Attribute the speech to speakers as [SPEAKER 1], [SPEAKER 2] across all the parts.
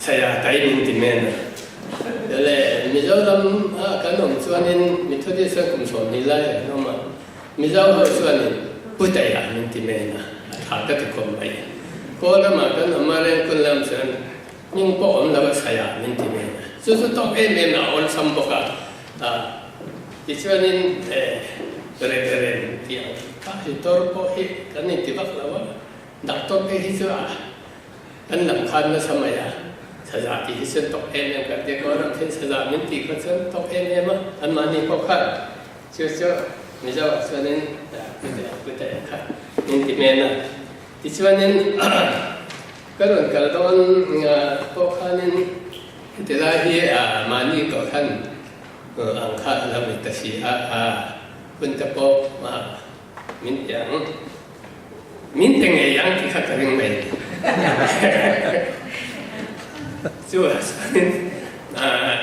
[SPEAKER 1] saya tahu di mana. Jadi, misalnya kalau misalnya metode saya kumsom nilai, nama misalnya misalnya budaya di mana, ada di kompai. Kalau makan amaran kulam sen, minggu lalu saya di mana. Susu top mana orang sambuka, misalnya keren-keren dia, kasih torpo kan ini tibak lawan, doktor kehisah, kan nampak sama ya. Saja di sini top yang kerja orang pun saja minti kerja top yang mah, anmani pokat, cuaca, misalnya sebenarnya kita kan minti mana, di sini kalau pokat ini kita lagi mani pokat angkat dalam itu untuk pok minti yang kita kering main. Suasana,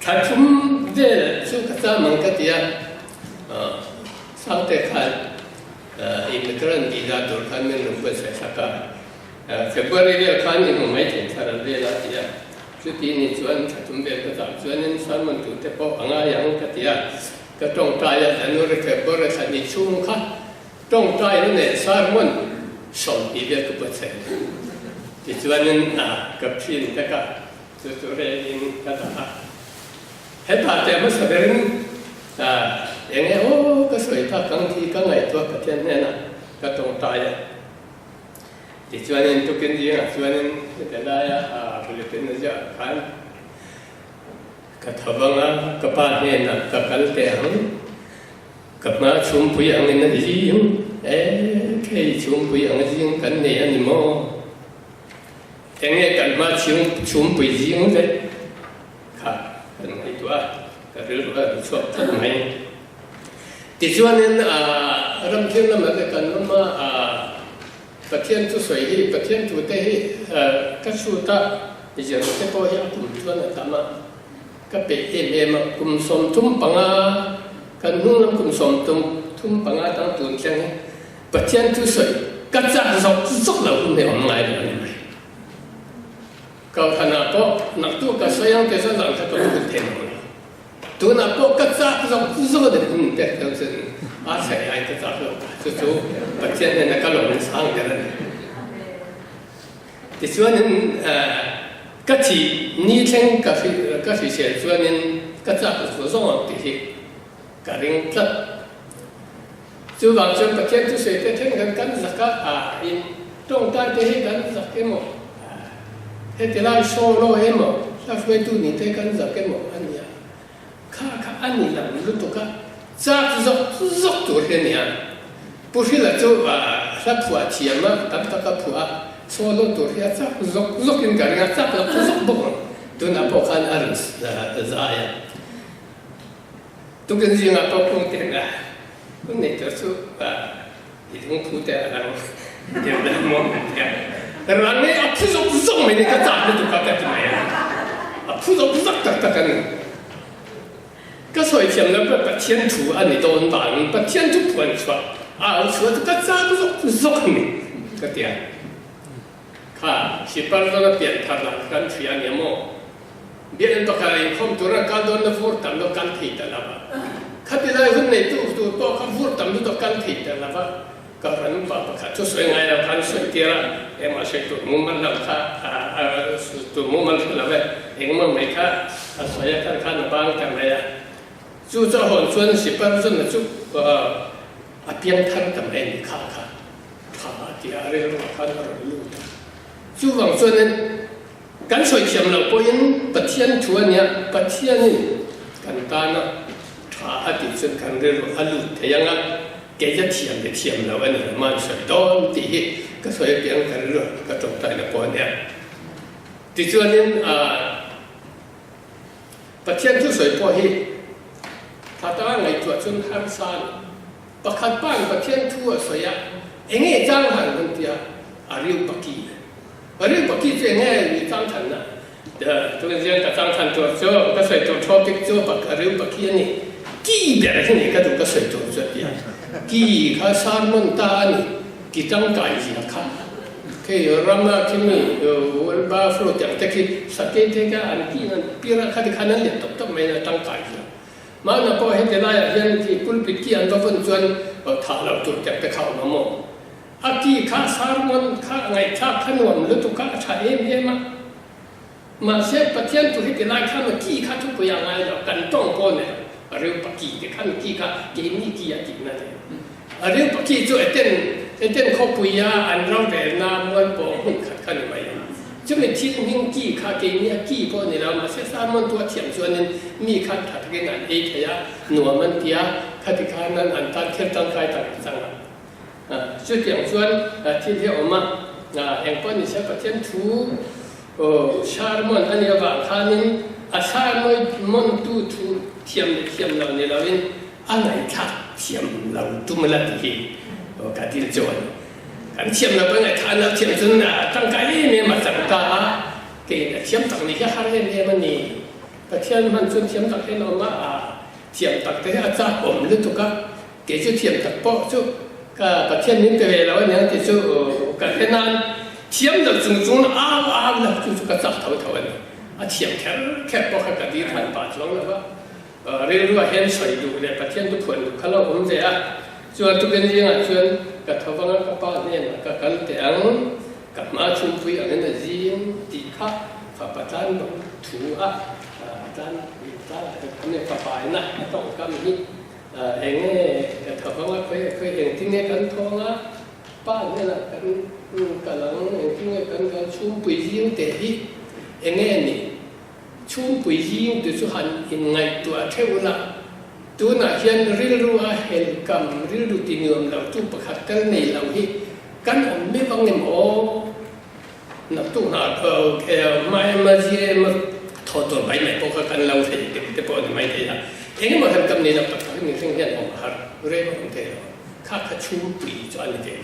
[SPEAKER 1] kacung je, suka mangkat dia, sampai kan, imigran visa turkan menunggu saya. Februari dia kan ini macam cara dia dia, cuti ini cuan kacung berkata, cuan ini sama tu tepo angayang katia, katong taya Januari Februari sani cungka, tong taya ni sarmun, sompi dia kebetulan. Tujuan kapsin mereka tujuan ini kata, hebat ya mas sebenarnya, yang kesulitan kangki kangai tua katian nena katong taya. Tujuan itu kan dia tujuan kita ya boleh penaja kan, kata bangga kepada kakal tehang, kapna cumpu yang ini dijing, kei cumpu yang dijing kan ni animo. Yang kan macam cuma biji mungkin, kan itu kerana suatu main. Tujuan orang kita melakukan nama petian tu suai, petian tu teh kasuta, jadi kita boleh kumpulan sama, kape memang kumsom tumpanga, kan nunam kumsom tumpanga tang tuncang, petian tu suai, kacak sok lalu ni orang lain. Kau nak nak tu kasayang kesan tak kata tu temu. Tu nak kacak sok de pun tak tahu sen. Asal yang kacak tu bagian yang kalau mensang kan. Tujuan kaci ni ceng kaci saya tujuan kacak tu semua tu karing cat. Tu bangsa bagian tu saya ceng kan zakat in dong tai tu kan zakat mo. Hetelah solo emo, sampai tu ni tekan zakat mo ania, kah ani lah, lu tu kah, zak tu ni bukanlah tu sapua ciama, tapi tak kapua, solo tu dia zak yang karena zak bong, tu nak bukan arus zaya. Tu kan siapa pun tengah, tu ni tu itu putih orang, dia dah mau dia. Kerana apa sok ni kacak itu kata tu maya, apa sok katakan. Kasoi macam apa petian tu ane tahun tahun, petian tu pun suat, suat kacak sok ni kata. Kah, siapa tu nak biar thar kan siapa ni mo, biar entah kalau kom tu orang kalau nak fur tam tu kan tidak lapa. Katilah pun itu tu kan fur tam tu kan tidak lapa. Kerana apa tu sesuai dengan kan sekira masih tu momen lama tu momen lama yang mereka saya kan bang kan ya tu jauh tuan siapa tu tu apa yang thar tamai kah dia ada kan orang tu bang tuan kan saya siapa poin petian tuannya petian ni kan tanah hati tu kan alu tiang kerja tiam lawan ni macam don tihi kesuai yang kerja ketok tak ada pun ya. Tujuan ni petian tu saya pohi, kata orang itu cun harsan, pakat bang petian tu saya, engai jangan nantiya ariu paki tu engai jangan na, dah tu yang kata jangan tu so kesuai tu topik tu pak ariu paki ni, kiber ni kata kesuai tu jadi. Ki kasar mentani kita ngkai sih kan ke rama kimi wal ba flo tak taki sake te ka an ki nan pira kha de khanan le tok tok mai na tang kai la ma na ko he te la ya hian ki kul pit ki an ba fon chuan tha lo tu tak te khau ma mo aki kha sarmon kha ngai tha khanwam lu tu ka tha em ma mà sẽ bắt thiên tu cái này khăn mà kỳ khăn tu bây giờ ngay là cần trông con này, ở đây bắt kỳ cái khăn kỳ khăn cái ní kỳ à kỳ này, ở đây bắt kỳ cho tên khó bây giờ anh rau về nam muốn bỏ khăn này, chứ mình chỉ những kỳ khăn cái ní kỳ con này là mà sẽ sao muốn tu thiền cho nên mi khăn thật cái này ấy thế à, nua mình kia khăn cái khănนั้นanh ta thiên tăng khai tăng sang à, chứ tiếng xuân thiên theo mà em con thì sẽ bắt thiên thú Sharmon anh em bạn khanin Sharmon mon tu thiam lâu này là bên anh này khác thiam lâu tu mà là gì cả đi rồi anh thiam lâu bên này thằng nào thiam chân là tăng cái này mà tăng cả cái thiam tăng này cái hai này mà nè cái thiam man chân thiam tăng cái nó mà thiam tăng cái cha ổn được thuộc cái chỗ thiam tăng bỏ chỗ cái thiam những cái về là những cái chỗ cái nan thiam được dùng là就是个扎头的，thiam开包个地方把装了吧，如果很水路的，把天都喷，看到我们这样，就都跟这样，就个头发个把呢，个跟顶，个马春飞啊，那个人地卡，发把单土啊，单他们发白呢，ต้อง咁นี้เองเนี่ย头发个เคยเองที่เนี่ยกันทองอ่ะป้าเนี่ยนะกันกำลังที่เนี่ยกันชุ่มปุยยิ้มเตะที่เองเนี่ยชุ่มปุยยิ้มตัวสุหันยังไงตัวเทวละตัวน่ะเห็นริลรัวเห็นกำริลรุติเนียมเราตู้ประคัดกันในเราที่กันอมไม่ฟังเงินโอ้นับตู้หาแค่ไม่มาเยี่ยมถอดตัวไปไหนพวกกันเราเห็นแต่พอไม่ได้ละเองมาทำกำเนิดประคัดมีสิ่งที่ผมหาเรื่องของเธอข้าชุ่มปุยจวนนี่เอง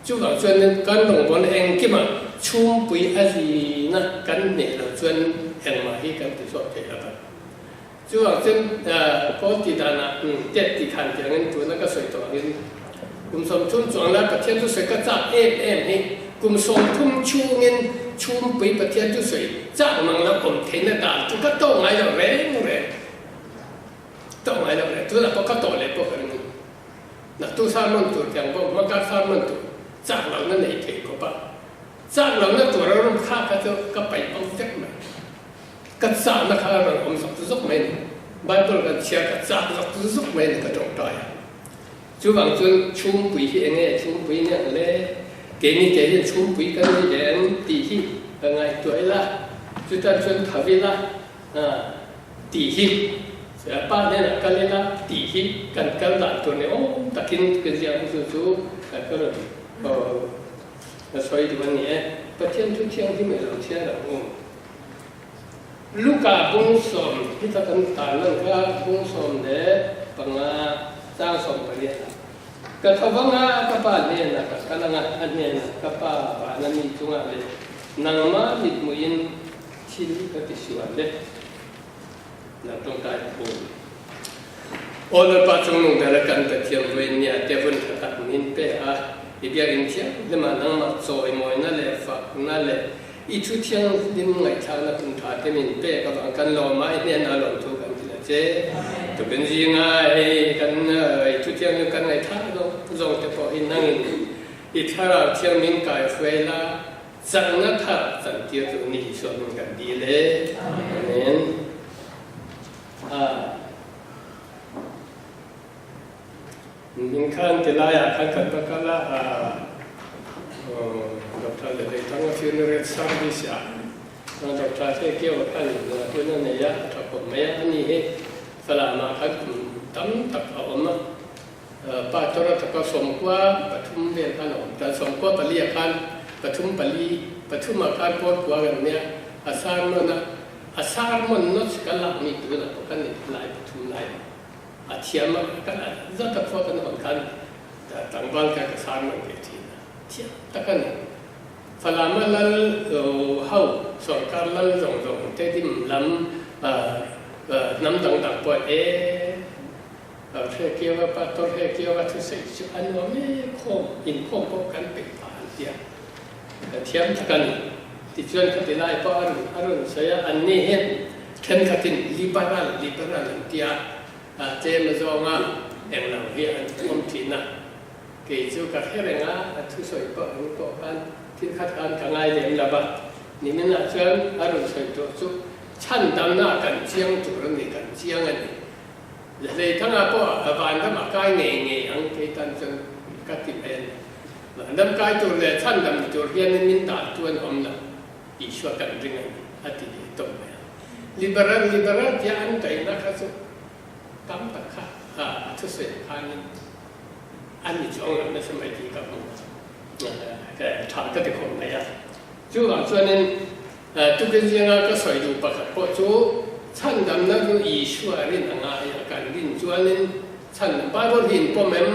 [SPEAKER 1] chú bảo chuyên con đồng bọn anh kia mà chung bùi a gì na cắn nè là chuyên hàng mà hi cắn tự sọt thế là chú bảo chuyên có tỷ đàn à chết tỷ khăn thì anh tụi nó có sợi tỏa nên cùng sống chung chọn là bát thiên tu sợi có chạm em hi cùng sống chung chu nên chung bùi bát thiên tu sợi chạm mang là cùng thế là đàn chú có tổ ngay rồi tổ ngay rồi chú là có tổ lại có cái này là tu sa môn tu tiếng bộ mà các sa môn tuจากเรานั่นเองก็ป่ะจากเรานั่นตัวเราต้องฆ่ากันก็ไปเอาเจ็บมันกัดสารนักฆ่าเราอมสักทุกเมนไบเบิลกันเชียร์กัดสารสักทุกเมนก็ตรงใจจู่บางส่วนชุ่มปุ๋ยที่เองเนี่ยชุ่มปุ๋ยเนี่ยเลยเกนี่เกนี่ชุ่มปุ๋ยกันนี่เองตีที่ยังไงตัวละจู่ตอนส่วนทวีละตีที่เสียป้าเนี่ยนะกันเลยละตีที่กันหลานตัวเนี่ยโอ้ตะกินกันเสียผู้สู้กันก็เลย所以就问你，不天就天ที่ไม่รู้เชื่อหรอกลูกกาบุ้งสมที่ตะกันตาเรื่องก็บุ้งสมเนี่ยปังงาสร้างสมไปเนี่ยก็ทว่าง่าก็ป่าเนี่ยนะก็กำลังอันเนี่ยนะก็ป่านั้นมีจุงอะไรนางมาลิดมุยินชิลิก็ติดชวนเลยนั่นต้องการพูดโอ้แล้วปัจจุบันแต่ละกันแต่เที่ยวเวียนเนี่ยเดี๋ยววันถัดนินเป้อะอีเดียรินเชียเดี๋ยวมันนั่งมาโซ่มวยนั่นแหละฝักนั่นแหละอีทุกเที่ยงดิ้มไงทางนั้นคุณถาเต็มินเป้กับกันลองมาเนี่ยน่าลองทุกกันทีละเจ้จะเป็นยังไงกันทุกเที่ยงกันไงท่าเราลองแต่พออินนั่งอีท่าเที่ยงมินกายเฟล่าจังนัทท่าสันติตัวนี้ส่วนกันดีเลยเนี่ยมินขันที่ลายขันกันตะกันละดอกทานเลยทั้งว่าฟิวเนอเรลซาร์วิสอ่ะดอกทานที่เกี่ยวกับกันคือนั่นเนี่ยถ้าผมไม่อันนี้สลามาขันตั้มตักเอามาป้าจระตะก็สมกว่าปฐุมเรียนขันแต่สมกว่าปลีขันปฐุมปลีปฐุมขันปวดกว่ากันเนี่ยอาสารมันนะอาสารมันนัดกันละมีตัวนะกันนี่ลายปฐุมลายอาเทียมกันจะตะฟัวกันคนกันแต่ต่างบ้านกันก็สารมันเกิดที่นะเทียตะกันฝรั่งมันลัลเฮาสงการลัลส่งเที่ยวลำน้ำต่างๆปวดเเที่ยวเกี่ยวกับตัวเที่ยวเกี่ยวกับทุกสิ่งอันว่าไม่คงอินคงพบกันเป็นผ่านเดีย เทียมทักันติดชวนกันติไล่พออรุณเสียอันนี้เห็นเช่นกันลิเบอรัลเตียเจมส์จงอ่ะเอ็งเราเฮียอันอมทินะเกี่ยวกับเรื่องอ่ะทุกส่วนก็รู้ตัวกันที่ขัดกันกันไงเดี๋ยวเราบ้างนี่มันน่าชวนอรุณสวยตัวสุชั้นดำหน้ากันเชียงจุดนี้กันเชียงอันนี้เลยทั้งอาพ่อบ้านทั้งมาใกล้เงี้ยอังเกตันจนกัดติดเองดำใกล้ตัวเลยชั้นดำตัวเรียนมินตาตัวน้องละอีชัวกันเรื่องอันที่ตรงนี้ลิเบอรัลที่อันใจนะครับสุกำตักข้าทุกสิ่งข้านี้อันนี้จงเราในสมัยที่กับผมแต่ถามก็จะคงไม่ยากจู่ว่าส่วนนึงทุกคนยังก็สวยดูปะครับเพราะจู่ชั้นดำนั้นก็อีชัวรินอะไรกันรินส่วนนึงชั้นบาร์บอลหินผมเอง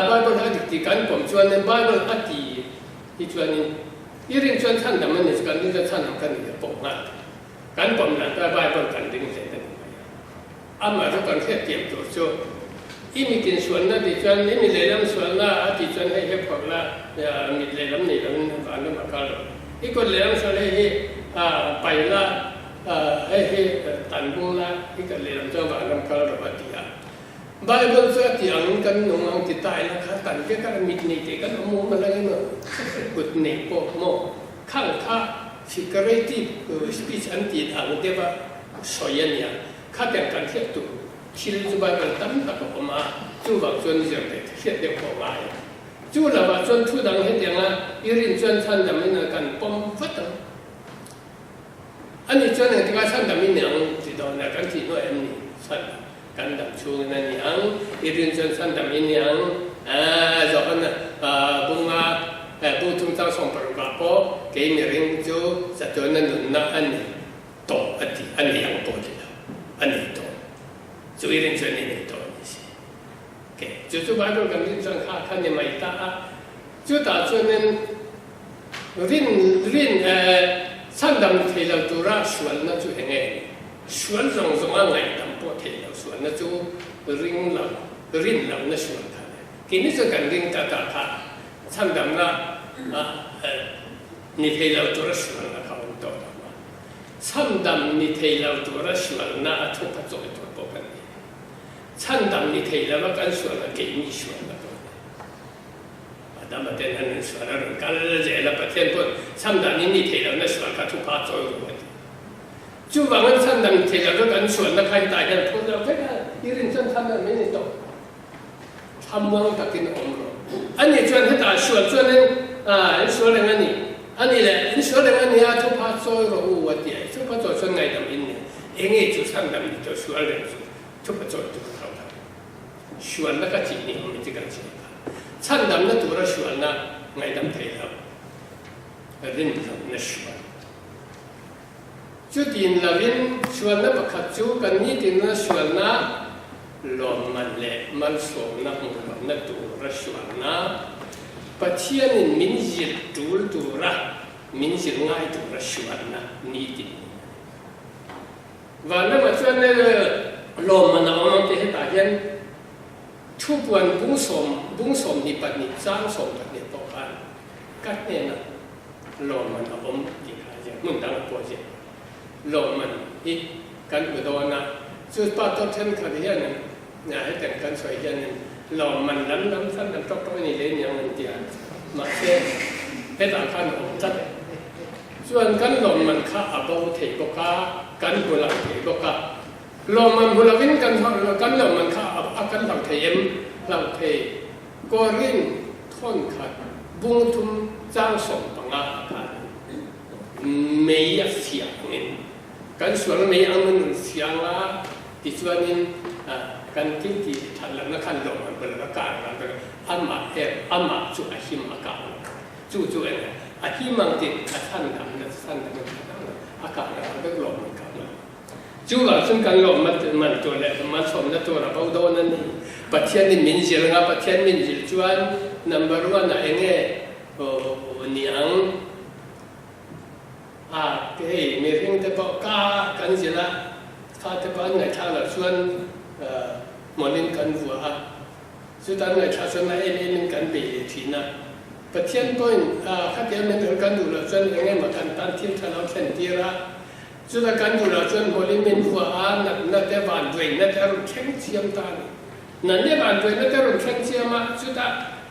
[SPEAKER 1] บาร์บอลอดีตกันผมส่วนนึงบาร์บอลอดีตที่ส่วนนึงยี่รินส่วนชั้นดำมันนี่กันนี่จะชั้นดำกันนี่ผมงานกันผมนั่นก็บาร์บอลกันรินเสร็จอามาทุกคนแค่เตรียมตัวจู่อีมีกินส่วนนั้นที่ส่วนนี้มีเรื่องส่วนนั้นที่ส่วนให้เก็บของละมีเรื่องนี้เรื่องนั้นอันนั้นมากันอีกคนเรื่องส่วนให้ไปละให้ตันบุญละอีกคนเรื่องเจ้าบ้านนั้นกันเราปฏิญาณบาลีบทสวดที่อังกันนุ่งอังติตายละขันตันแค่กันมิดนี่ที่กันอมูมันอะไรเนาะกุดเนปโมข้างข้าสิกเรติสปีชอันติดอังเดบะสอยเนี่ยข้าแต่งกันเทียบตัวคิดจุบายกันตั้มตะกบมาจู่ว่าจนเสียงเด็กเทียบเด็กพอมาจู่ละว่าจนทุดังเห็นยังไงยืนจนท่านดำมินกันปมฟัดอันนี้จนเนี่ยที่ว่าท่านดำมินยังติดต่อเนี่ยกันที่โน่นนี่ท่านกันดำชูนั่นยังยืนจนท่านดำมินยังจอกันบุ้งมาผู้ทุ่งเจ้าส่งปรากฏพอเกี่ยมีเรื่องจู่สัตว์นั้นนุ่นนะอันนี้โตอันนี้ยังโตดีแล้วอันนี้โตจู่เรื่องจนนี่โตนี่สิจู่บาร์บอลกันเรื่องจนข้าเนี่ยไม่ตาจู่ตาจนนั้นรินชั้นดำที่เราตัวรักชวนนั่นจู่เองชวนส่งอะไรดำพอที่เราชวนนั่นจู่รินเรานั่นชวนกันทีนี้จะกันรินตาข้าชั้นดำน่ะนี่ที่เราตัวรักชวนนะเขาตัวดำชั้นดำนี่ที่เราตัวรักชวนน่ะทุกข์จอยตัวปกันชั้นดำนี่ที่เรากันชวนนะเกี่ยมีชวนนะดำมาเดินหันสวนอะไรกันเลยเจแล้วประเทศพวกชั้นดำนี่ที่เราเนี่ยสวนกันทุกภาคจอยรู้กันจู่ว่ามันชั้นดำที่เรากันสวนนะใครตายกันพวกเราไม่ได้ยืนจนชั้นดำไม่ได้ตกทำมองตะกินอมรอันนี้ชวนให้ตาชวนนึงชวนเรื่องนี้อันนี้แหละชวนเรื่องนี้ทุกภาคจอยรู้ว่าที่ทุกภาคจอยชวนไงดำอินเนี่ยเองจู่ชั้นดำนี่จะชวนเรื่องทุกภาคจอยทุกเขาทำชวนแล้วก็จีนี่ไม่จีกันจีชั้นดำนั่นตัวเราชวนนะไงดำเทียบเรื่องนั้นชวนจุดอินลาวินชวนนะประคับจูกันนี่ที่นั่นชวนนะลมมันเละมันส่งนะมุลนั่นตัวเราชวนนะปัจจัยนี้มินจิตตัวเรามินจิตง่ายตัวเราชวนนะนี่ที่วันนั้นมาชวนเนี่ยลมมันเอามาที่ให้ตาเห็นทุกวันบุ้งสมนี่ปัจจิสร้างสมปัจจิปกันกัดเนี่ยนะลมมันเอาผมกี่ครั้งจะมุ่งตั้งปวดเจ็บลมมันอีกกันอุดรนะจุดปัตตานขัดแย้งเนี่ยให้แต่งกันสวยแย้งลมมันล้ำสั้นตกนี่เลยอย่างมันเดียวมาเช่ให้ต่างกันผมจัดส่วนกันลมมันข้าอับเอาเทปกากันบุหรี่เทปกาลมมันบุหรี่กันลมมันข้าอับกันเราเทียมเราเทก็ริ้นท่อนขัดบุ้งทุ่มจ้างส่งปังอาการไม่อยากเสียงเงินกันส่วนไม่เอาเงินเสียงละที่ส่วนนี้กันที่ทันแล้วนักขันลมมันเป็นอาการแล้วก็อามาจู่อาหิมอาการจู่เองอาหิมังติดท่านทำนั่นท่านทำอาการแล้วก็ลมมันกันจู่ว่าซึ่งการลมมันตัวแรกมันสมนั่นตัวเราเอาโดนนั่นปัจจัยนี้มินจิลงาปัจจัยมินจิลจวน number one นะเองนี่อังเฮ้ยมีเรื่องที่บอกกันสิละถ้าที่บ้านไงชาละส่วนมอนินกันหัวสุดท้ายไงชาส่วนไหนเองกันไปทีนะ ประเทศตัวข้าเดียวมันเรื่องการดูแลจนยังไงมากันตันทีมทางเราเช่นที่ละจุดการดูแลจนบริเวณหัวนัดเดบานด้วยนัดรุ่งแข่งเชียมตานั่นเดบานด้วยนัดรุ่งแข่งเชียมมาจุด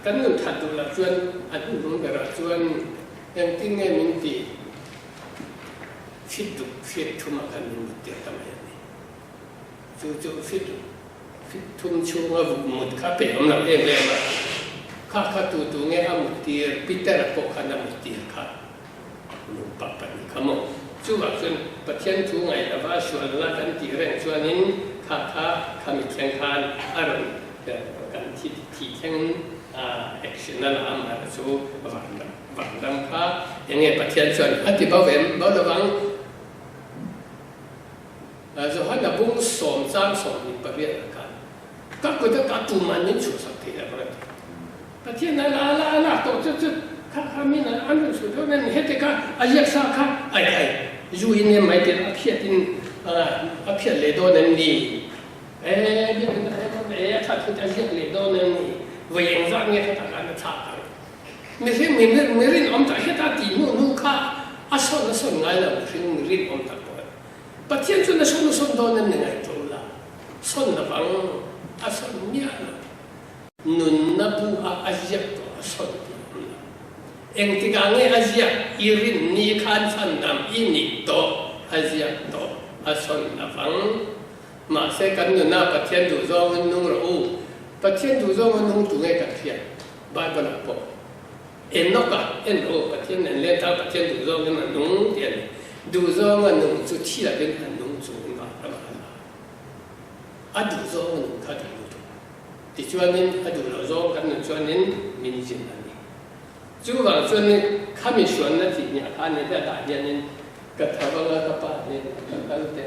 [SPEAKER 1] การดูทัดดูแลจนอันนู้นเวลาจนยังทิ้งเงินมินตีฟิตทุ่มกันมุดเดียวทำไมนี่จู่ฟิตทุ่มชูงาบุมุดข้าเปย์อมนักเองเลยมาข้าตัวเงี้ยอามุดเดียปิดแต่ละปกขันอามุดเดียข้าลูกปักปันขโมยจู่ว่าจนประเทศทุ่งไงแต่ว่าชวนละกันตีเร่งชวนนี้ข้ามีแข่งขันอารมณ์แต่กันที่แข่งแอคชั่นนั่นอามาสู้วังดำข้าอย่างเงี้ยประเทศชวนอธิบายบ่ระวังจะให้นับบุ้งสมจ้างสมมีประเภทกันก็ควรจะการตูมันนี่ชูสักทีละประเทศนั้นละตัวจุดข้ามีนั่นอันนู้นสุดแล้วนั่นเหตุการณ์อาเซียนสักข้าไอ้ยูอินเนี่ยไม่ได้อภิเษกเลโดนั่นนี่นี่เป็นอะไรถ้าคุณจะเรียกเลโดนั่นนี่เวียงจังเนี่ยถ้าการชาติไม่ใช่มีรินอมตะเหตุการณ์ที่นู่นข้าอาสนไงล่ะไม่ใช่มีรินอมตะประเทศจุดนั้นส่วนโดนนั่นยังไงตัวละส่วนละบังอาส่วนเนี่ยนะนุนนับอาเซียตัวส่วนตัวละเองที่การเงี้ยอาเซียอีรินนี่ขันสันดำอีนิตัวอาเซียตัวอาส่วนละบังมาเสกันนุนนับประเทศดูจงนุ่งรู้ประเทศดูจงนุ่งตัวเงี้ยกันเพียบายบรรพเอ็นนกอะเอ็นโอประเทศนั้นเล่นทางประเทศดูจงมันนุ่งเดียนดูจงมันนุ่งจุดที่ละเป็นหันนุ่งจุดมาละมาดูจงมันนุ่งขัดดูที่ชวนนี้ดูเราจงกันชวนนี้มินจินนั่นนี่จู่ว่าชวนนี้ข้ามีชวนนั่นที่เนี่ยข้าเนี่ยได้ด่าเนี่ยนี่กระทำว่ากับป้าเนี่ยกันเตะ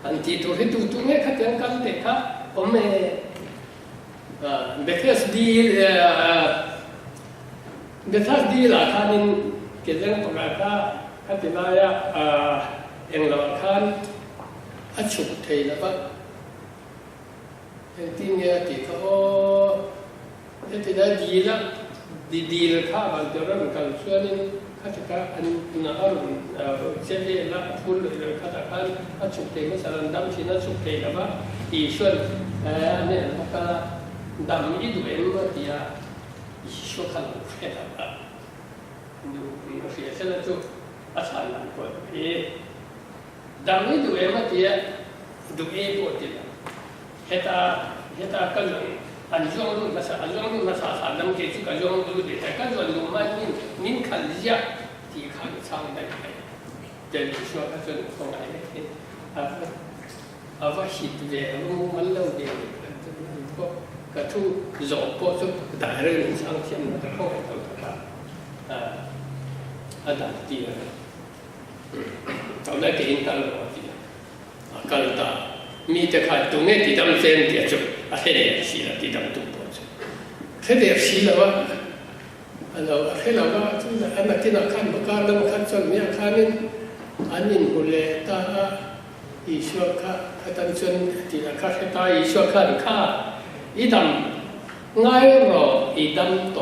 [SPEAKER 1] อันที่ตัวที่ดูตัวเนี่ยขัดยังกันเตะค่ะผมเบคเกอร์ดีเบคเกอร์ดีละข้านี่เกี่ยงประกาศข้าติดมาเนี่ยเองเราข้าอัดฉุกเทแล้วก็ที่เนี่ยที่เขาที่ได้ดีแล้วดีเลยข้าบางเรื่องการช่วยนี่ข้าจะการอันน่าอารมณ์เช่นนี้ละพูดเลยข้าจะการอัดฉุกเทไม่ใช่ดำที่นั่นฉุกเทแล้วว่าอีช่วยเนี่ยแล้วก็ดำอีดูเอ็มว่าที่อีช่วยขันแค่แล้วก็ดูเสียเส้นจุดอาจารย์นั่นก็ดำอีดูเอ็มว่าที่ดูเอปวดที่ละKita kan anjung tu masa sadam keju anjung tu deh. Kan tu rumah ni kerja di kancang dah. Jadi suatu kan tu orang ni apa hidup dia, malu dia. Katu zopo tu dah ada insang siam dah kau tahu tak? Ada dia. Kalau nak ingat dia, kalau takมีแต่ขาดตรงนี้ที่ทำเส้นเดียวจุดอะไรเนี่ยสีละที่ทำตุ้งปอจุดแค่เดียวสีละว่าเราแค่เราว่าทุกอย่างอันนั้นที่เราขั้นมาการแล้วมาขั้นส่วนนี้ขั้นนี้อันนี้หุ่นเล่ตาอีชัวข้าขั้นส่วนที่เราขั้นตาอีชัวขั้นข้าอีดำง่ายรออีดำโต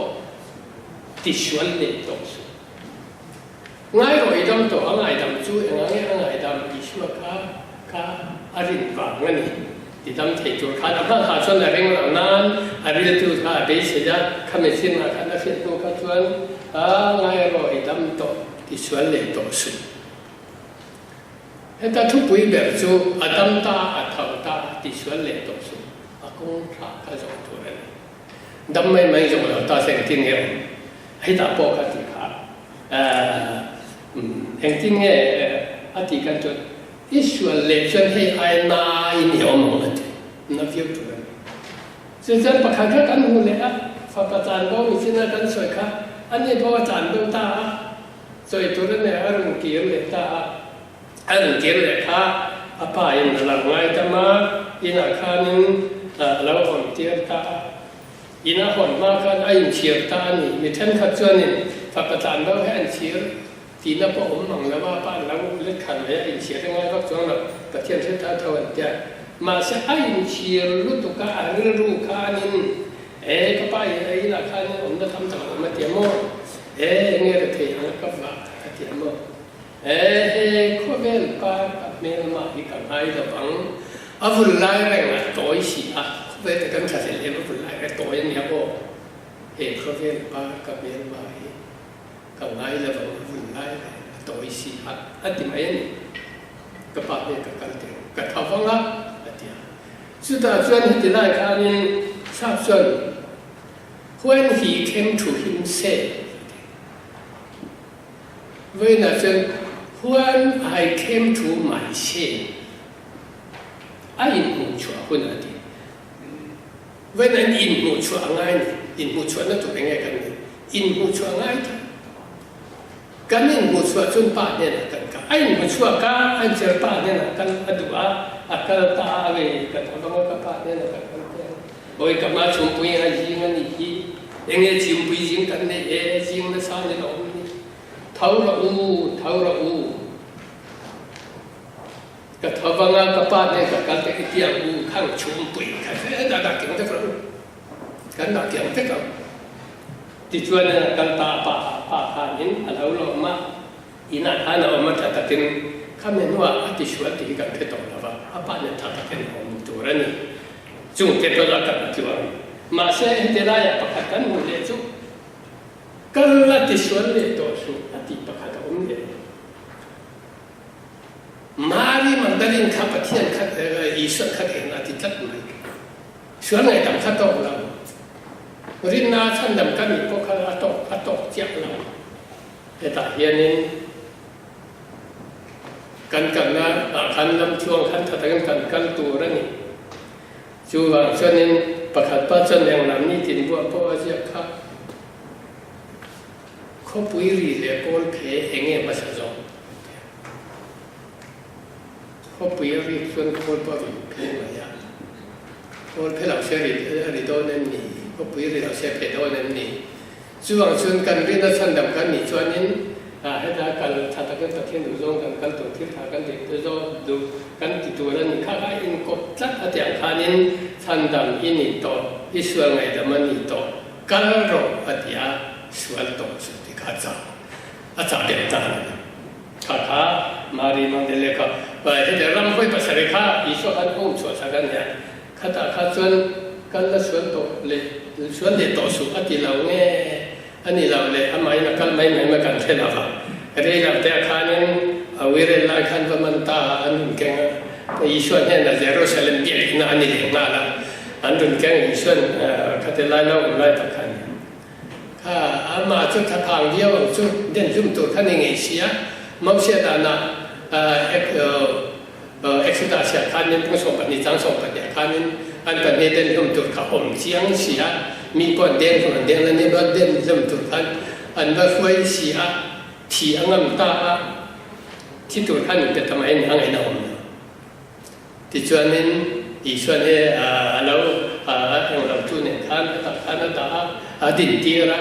[SPEAKER 1] ที่ชวนเล่โตสุง่ายรออีดำโตง่ายดำจู่ง่ายดำอีชัวข้าอารินฟังงั้นนี่ที่ทำให้จุดขาดอำนาจชนอะไรเรื่องนั้นอารินจุดขาดไปเสียจากคำสิ่งนั้นขันเสียตัวขัดชวนง่ายรอไอ้ดำโตที่ชวนเลยโตสุดแต่ทุกปีแบบจู่อดำตาอดำตาที่ชวนเลยโตสุดอากงพระก็จงตัวนั้นดำไม่จงเราตาเสียงที่เงี้ยให้ตาโปกันที่ขาเองที่เงี้ยอธิกันจนอีส่วนเล็กส่วนให้ไอ้นายเหนียวหมดนับเยอะตัวนี้ซึ่งฉันประคันกันหูเลยอ่ะฝ่ายประจานก็มีสิ่งนั้นสวยค่ะอันนี้พอประจานดูตาสวยตัวนี้อารมณ์เกี่ยวเลยตาอารมณ์เกี่ยวเลยค่ะอภัยนั่นหลังไงจะมาอินาคานึงเราหอนเทียตาอินาหอนมากกันไอ้เชียร์ตานี่มีท่านขัดส่วนนี่ฝ่ายประจานก็ให้เชียร์ที่นับว่าผมมองแล้วว่าบ้านเราเล็กขันเลยอินเชียร์ทั้งนั้นก็ส่วนเราประเทศเทศทวันเจ้ามาเสียอินเชียร์รู้ตุกาหรือรู้ขานิน các bạn ấy là khăn ông đã tham gia mà tiệm mô nghe được thầy hắn cấp vào tiệm mô có vẻ ba các mẹ mà đi cầm hai là bằng ở vùng lại là tối xí có vẻ là cần phải làm ở vùng lại là tối nhiều bộ có vẻ ba các mẹ mà đi cầm hai là bằng ở vùng lại là tối xí ở tiệm ấy các bạn ấy các tiền các thao phong á chúng ta chuyên thì lại khăn sắp xuân when he came to himself với là chân when I came to myself ai ngủ chùa hơn là gì với là in ngủ chùa ngay in ngủ chùa nó tụi nghe cái này in ngủ chùa ngay thôi cái này ngủ chùa chân ba này là cái ai ngủ chùa cả anh chơi ba này là cái adu cái ta về cái thằng con cái ba này là cái ôi cái mà chúng tôi nghe gì nghe gì nghe chim bùi gì cái này gì nó sao này nó thâu ra u cái thâu vang cái ba này cái tiệm u khang chúng bùi cái đó là tiếng thế nào cái đó tiếng thế nào thì chuyện này cái ta pa nín alo lo mà ina hana mà ta tiếng khám nhậnว่าที่ชวนที่กันที่ตรงแล้วว่าป้าเนี่ยท่าตะเกียงของตัวนี่จุ่มเทปละกันที่ว่ามาเสียเดี๋ยวได้ประกาศกันหมดเลยจุ่มก็ละที่ชวนเลยตัวสุที่ประกาศกันเลยมารีมันได้ยินข้าพเจ้าข้าอีสวนข้าเองอาทิตย์ละไม่ชวนอะไรต่างข้าตกเรารินนาท่านดำกันพวกข้าตกเจ้าเราแต่เฮียนี่กันนะคันลำช่วงคันถัดกันตัวนี่ช่วงช่วงนี้ประกาศปัจจุบันอย่างนั้นนี่ถิ่นบัวพ่อเจ้าข้าเขาปุยรีเลยก้นเพเองมาสะสมเขาปุยรีส่วนก้นพ่อรีเพมาอย่างก้นเพเราเชื่อรีโดนั่นนี่เขาปุยรีเราเชื่อเพโดนั่นนี่ช่วงกันเรียนท่านดำกันนี่ช่วงนี้ให้ได้การทัดกันตัดเทียนดูจงกันตัวที่ทากันเด็กดูกันติดตัวนั้นข้าอินกบจักอาจารย์ขานินทันดำอินิโตอิสวงไงดำมันนิโตกันรออาจารย์สวนโตสุดที่ข้าจะอาจารย์เด็กจังข้ามารีมันเดลข้าไปให้ได้รำห้อยภาษาข้าอิสวกันองชวสักันเนี่ยข้าชวนกันละสวนโตเลยสวนเด็กโตสุดอาทิตย์เราเนี่ยอันนี้เราเลยทำไมนักการไม่มากันเท่าไหร่เรื่องเราแต่ข้านี่วิเรลัยขันธมันตาอันนั้นแกงอิสวนเนี่ยนะเยรูซาเล็มเบียดนะอันนี้เรื่องน่าละอันนั้นแกงอิสวนข้าแต่ไล่เราไล่ตะขันข้าอามาจุดทางเดียวจุดเด่นจุดตัวข้าในเอเชียมั่งเสียดานะเอ็กซ์ตาเสียข้านี่พุ่งส่งปัญญาจังส่งปัญญาข้านี่อันปัญญาเด่นจุดตัวข้าผมเสียงเสียมีปนเด่นคนเด่นแล้วนี่ก็เด่นจุดตัวข้าอันว่าช่วยเสียที่อังกฤษตาที่ตัวท่านเป็นทำไมอังกฤษเราที่ชวนนี้อีชวนนี้เราเราทุนเนี่ยท่านตาดินทีระ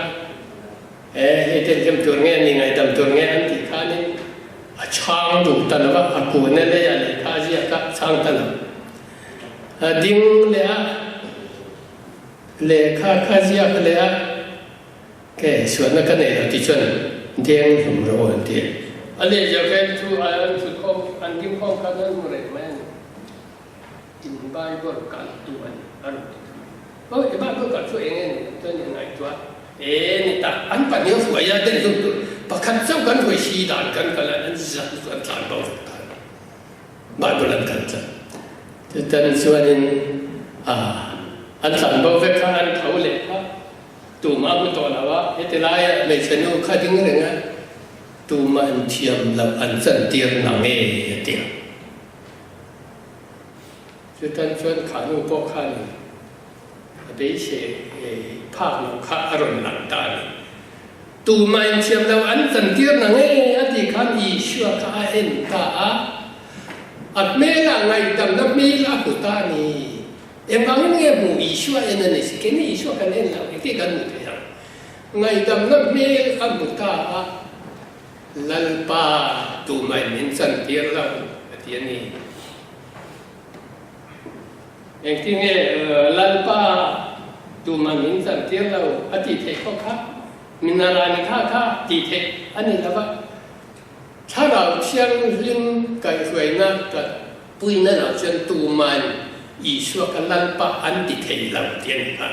[SPEAKER 1] เหตุที่ตัวเงี้ยนี่ไงตัวเงี้ยอันที่ข้านี่ช่างดูตันว่ากูเนี่ยเลยอะไรข้าจะก็ช่างตันดิ้งเลยข้าจะก็เลยแกชวนนักเนี่ยที่ชวนเดียงหุ่มโรนเดียอะไรจะเป็นทุกอันสุดของอันที่ข้องกันนั้นอะไรไหมอินไบเบิลกันตัวอันเพราะไอ้บ้านก็กันช่วยเองตัวยังไงตัวนี่ตาอันปัญญาสวยเด่นสุดประคันเจ้ากันหวยชีดานกันกันแล้วนั่นจะส่วนสารบอกกันบ้านโบราณกันจ้ะแต่ตอนส่วนนี้อันสารบอกว่าอันเขาเลยครับตัวมาบุตรแล้วว่าเหตุไรไม่ใช่นู่นข้าดึงอะไรเงี้ยตัวมันเทียมลำอันสันเตียนหนังเงี้ยเตียงจุดนั้นชวนขานุปกขันได้เสียภาพหนุ่มข้าอารมณ์หลังตาตัวมันเทียมลำอันสันเตียนหนังเงี้ยที่ขันอีชัวข้าเห็นตาอัดเมล่าไงดำนับเมล่าปุตตานีyang kami ni mu isu yang ni sekini isu kan ni lah itu kan tu yang ngai dam nak mel ambuta lalpa tu mai minsan tiar lah dia ni yang tinggi lalpa ดูมามินสันเทียเราอดีตเทก็ค่ะมินารานิค่าดีเทอันนี้แล้วว่าถ้าเราเชื่อลิงกันสวยนักก็ปุยนั่นเราเชื่อดูมันอีชัวกันลันปะอันดีเทเราเทียนค่ะ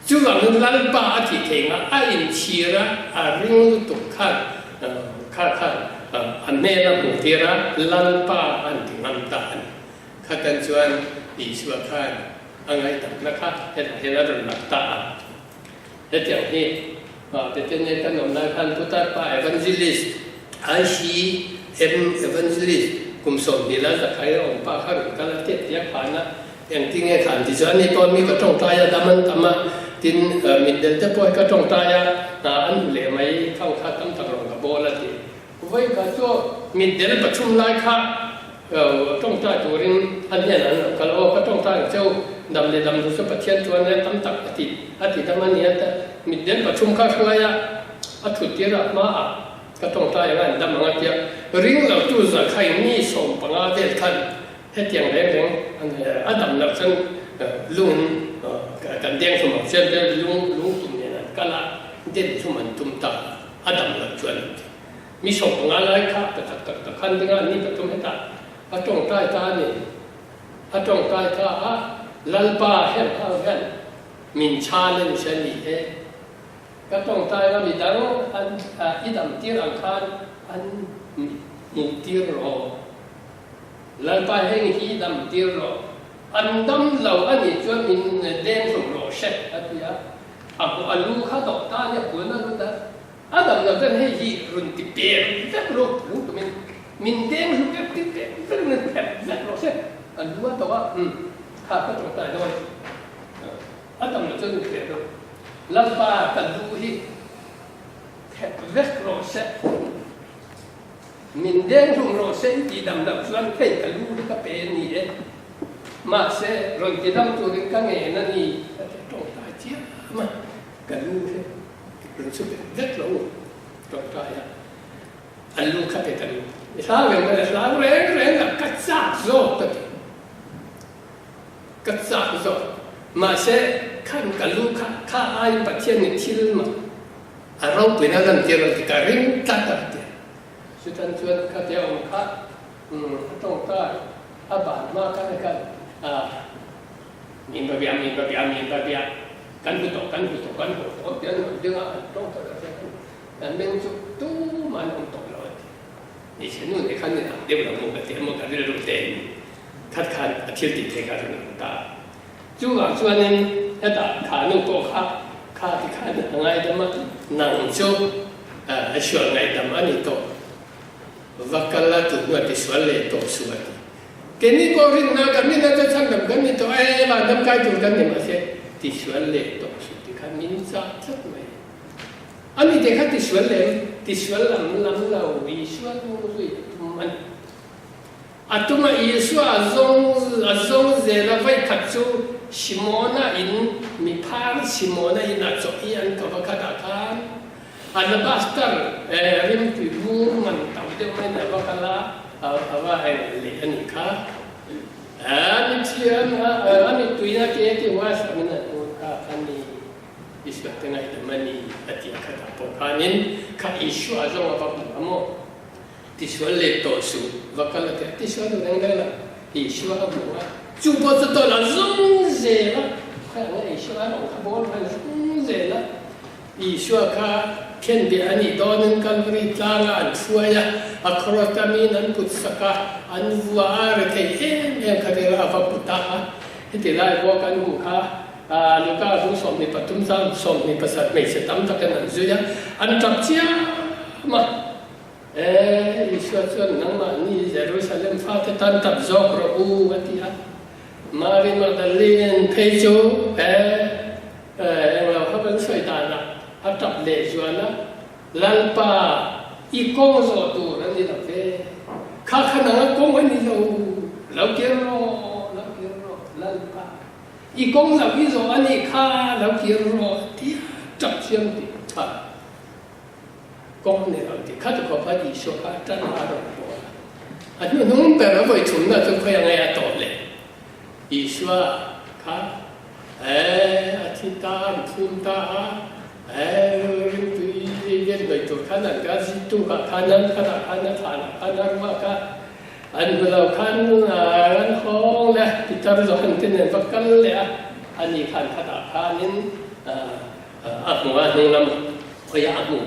[SPEAKER 1] จู่ว่ามันลันปะอันดีเทงอ่ะไอ้ชีระอาริงตุกขัดข้าอันเนรมุติระลันปะอันที่มันตานข้ากันชวนอีชัวข้าอะไรต่างนะคะเห็นอะไรหนักตาเห็นอย่างนี้แต่เจเนกันหนุ่มนักขันพุทธะป้า evangelist อาชี evangelist กุมสมดีแล้วจะใครองค์ป้าข้าหรือกันละเทียบเทียบผ่านนะอย่างที่เนี่ยขันที่ส่วนนี้ตอนมีก็ต้องตายดำมันทำมาทินมิดเดิลจะป่วยก็ต้องตายอันเหล่ไม่เข้าข้าตั้งตรงกับโบละทีไว้ก็จะมิดเดิลประชุมไล่ข้าต้องตายตัวรินอันนี้นั่นก็เราก็ต้องตายเจ้าดำเลยดำรู้สึกประเทศตัวนี้ตั้งตักอาทิตย์ทำมันเนี่ยแต่มิดเดิลประชุมข้าช่วยอาทุติระมาก็ต้องตายงั้นดำมันเดียริงเราจูจะใครนี่ส่งปังอาเวลคันให้เตียงแรงอันนี้อันดำนักฉันลุงกันเตียงสมองเช่นเดียวลุงตุ่มเนี่ยนะก็ละเด่นสมันตุ่มตาอันดำนักชวนมีส่งปังอะไรครับแต่ขั้นที่งานนี้ประชุมให้ตาอาจงใต้ตานี่อาจงใต้ตาลัลปาเห็นเขาเห็นมินชาเลนเชนีเอก็ต้องใต้ก็มีดังอันอิดำตีรังคารอันมุตีรอลัลปาเห็นฮีดำตีรออันดำเหล่าอันนี้จนมินเด่นสมรเชตอันนี้อ่ะอันลูกข้าตกตาเนี่ยควรนั่นรู้ได้อันดำเราจะให้ฮีรุนติเปียแค่ลูกตัวมินเด้งสุดที่เป็นเงินแบบนั้นหรอใช่อันนี้ว่าแต่ว่าข้าก็ต้องตายด้วยอันนั้นเราจะนึกเดี๋ยวลับบ้ากันดูที่แค่เล็กหรอใช่มินเด้งสุดหรอใช่ที่ดำส่วนแค่กันดูที่ก็เป็นนี่เองมาเสียรอนที่ดำตัวนี้ก็เงี้ยนั่นนี่ต้องตายเจี๊ยมากันดูใช่รู้สึกเล็กหรอต้องตายอันลูกข้าเป็นกันดูIslam yang Islam reng kacak zot tadi, kacak zot. Masa kan kalau kah pasien ni cil mah, arau penalan tiada dikaring kata dia. Sudah kata orang kah, atau kah abang makan kan, min babiam, kan betul, dia dengar atau kata dan bentuk tu mana untuk以前นู่นในขั้นนี้เดี๋ยวเราโมกันเดี๋ยวโมกันเรื่องรูปเต็มคัดค้านอาทิตย์ติดเทกันหนึ่งตาจู่หลังส่วนนี้ถ้าตาขาหนุ่มโตข้าที่ขาหนึ่งไงแต่มาหนังจู่ส่วนไงแต่มานี่โตวักกันละตุนวัดที่ส่วนเล่โตส่วนแค่นี้ก็ริ้นนะกันนี่น่าจะช่างดำกันนี่โตบ้านดำใกล้จุดกันนี่มาเสียที่ส่วนเล่โตสุดที่ขันมินซ่าชัดไหมอันนี้เด็กที่ส่วนเล่ที่ส่วนลำเราอีส่วนนู้นมันอัตมาอีส่วนอาจงเจริญไว้ขัดจูชิมอนาอินมีพาร์ชิมอนาอินอาจจะอีอันกับขัดกันอันนั้นบัสเตอร์ริมพิบูมันทำเดี๋ยวไม่ได้บอกกันละเอาว่าไอ้เลี้ยนี่ค่ะอันนี้เชื่อนะอันนี้ตัวนี้เกี่ยวกับว่าสมัยนั้นอันนี้Islam tengah itu mani hati kata pokanin ka isu aja apa kamu tisual letosu vakala te tisual dengala isu apa cuba betul lazum zela kalau isu apa kabul lazum zela isu ka pian dia ni donen kalori tanga suaya akhirat kami nan putsaka anwar ke yang kadera apa putah itu lah bukan muka luka bu som ni patum sam som ni pasat mai setam takkan anzuya antak cia ma Iswatun nama ni Jerusalem fatatan tab zokro watia Mari Magdalene pejo yang lau haban soitana atap le juana lalpa ikong zotu nanti tape kakana kong ani lau kiro lalpa ikong lau izo ani ka lau kiro dia tak siang di kong ni lau di kata kau padi soka tan ada bola anu nung pera boy cuma tu kau yang ayat tole Iswa ka atit ta phun ta rin tui viên người tụi khán là cái gì tu cả khán mà cả anh vừa khán anh hong nè thì ta bây giờ hành tin này bắt cắn lẹ anh đi khán khán nên mùa nông lâm bây giờ mùa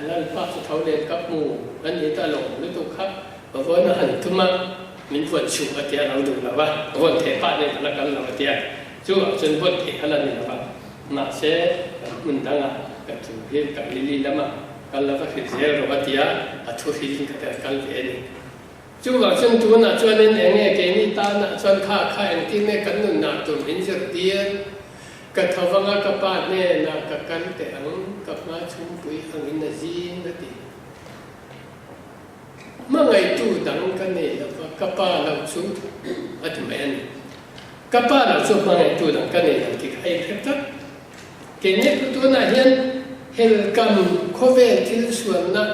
[SPEAKER 1] lần phát xuất thấu lên cấp mù anh đi ta lồng với tụ khác và với nó hành thum mà mình vượt chủ ở tiềnเราดูแล้วว่าวันเทปะเนี่ยละกันเราเตียจู่จนวันเทอะไรนี่ละมาเสมันตั้งกับถูเรื่องกับลิลิละมากันแล้วก็คือเสียเราเตียทุกสิ่งก็แต่กันเองจู่ว่าจนตัวน่ะจนเองเนี่ยเกนี่ตาน่ะจนข้าเองที่เนี่ยกันนู่นน่ะตัวมินจะเตียกับทวังกับป้าเนี่ยน่ะกับกันแต่อังกับมาชุมปุยอังอินจีนนั่นเองเมื่อไงตู้ดังกันเนี่ยแล้วก็กับป้าเราชุมอัตแมนกับป้าเราชุมเมื่อไงตู้ดังกันเนี่ยที่ใครเพ็บเก่งเนี่ยตัวน่ะเห็นกันโคเวที่ส่วนน่ะ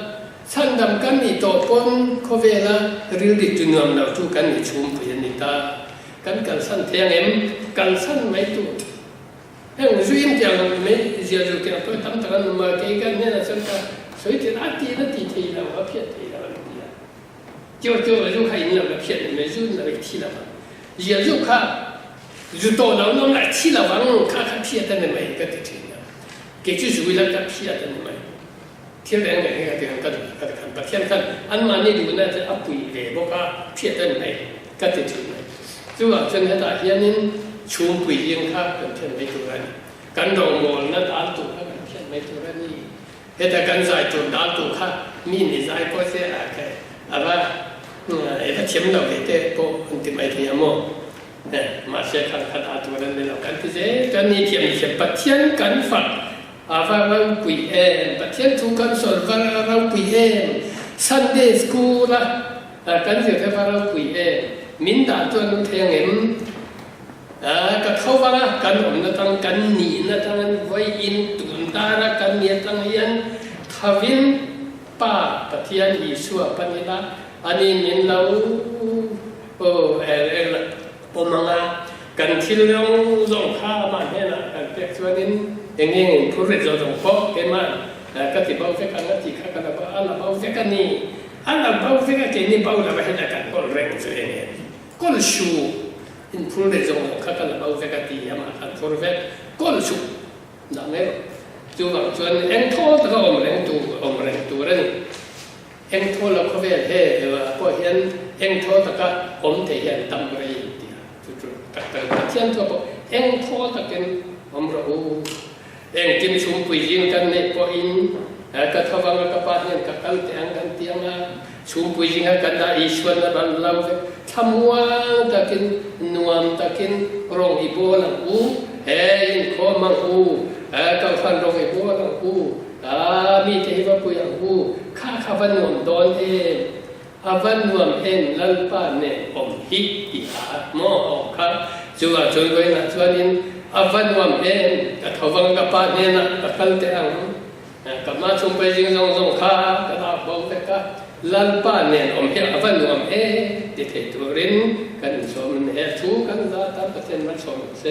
[SPEAKER 1] ฉันดำกันนี่ตัวปนโคเวละริลดิจุนวมเราตู้กันนี่ชุมปุยนี่ตากันสั้นเทียงเอ็มกันสั้นไม่ตู้我说人家没接触过，不他们这个那么给个那个什么，所以这哪地那地铁了，我偏地了，就看人那个偏，没就那个铁了嘛，也就看，就到那弄来铁了，往看偏的那么一个地铁了，给就是为了看偏的那么，天两个那个地方看，把天看，俺妈那路那是阿贵的，不看偏的那么个地铁了，就ว่าจนให้ตาเฮียนี่ชุมปุยยังข้ากันเพียนไม่ตัวนี้กันดองมอลนั่นดาลตัวข้ากันเพียนไม่ตัวนี้เหตุการณ์ใจตัวดาลตัวข้ามีนิสัยก็เสียอะไรแต่ว่าเทียมเราเหตุโปอันที่ไม่เทียมโมมาเสียขันขัดตัวนั้นเรากันที่เสียตอนนี้เทียมปัจเจียนกันฝักว่าเราปุยปัจเจียนทุกคนสอนว่าเราปุยSunday school ละกันเสียแต่ว่าเราปุยมินดาตัวนู้นเทียงเอ็มก็เขาว่ากันผมนั่งตั้งกันหนีนั่งตั้งไว้อินตุนตาละกันเนี่ยตั้งยันทวินป้าปะเทียนอิสุวปัญญาอันนี้มินเราปมังกันที่เราส่งข้ามาเนี่ยนะกันเด็กส่วนนี้เองผู้เรียนส่งพบกันมาก็ที่บ้าเฟกันก็ที่ข้ากันบ้าอันละบ้าเฟกันนี่อันละบ้าเฟกันที่นี่บ้าละไม่ให้กันก็เร่งตัวเองก็ชูอินผู้เรียนส่งข้ากันบ้าเฟกันที่ยามากันผู้เรียนก็ชูนั่นเองจู่ว่าส่วนเอ็งโทษก็อมเร่งตัวนี่เอ็งโทษเราเขาเรียนพอเห็นเอ็งโทษก็อมแต่เห็นตำรีจู่ๆแต่เทียนตัวบอกเอ็งโทษก็เป็นอมเราเอ็งกินชุมปุยยิงกันในพออินก็ทวังก็ปาเนี่ยก็กันเตียงกันเตียงชุมปุยยิงกันได้อิสวนนั้นเราทำว่าตะกินนวมตะกินรองอิโบลังอูอินโคมังอูก็ฟันรองอิโบลังอูมีเทวปุยังอูข้าวันนวมโดนวันนวมลัลปาเนี่ยอมฮิอิอาโมออกครับจู่ว่าจนไว้นะจวนนี้วันนวมก็ทวังก็ปาเนี่ยนะก็กันเตียงกับมาชุมไปยิงส่งข้าก็ตาบอกแต่ก็ลัลปาเนี่ยอมฮิวันนวมติดเหตุรินกันสมเหตุทุกันซาตามประเทศมันสมเส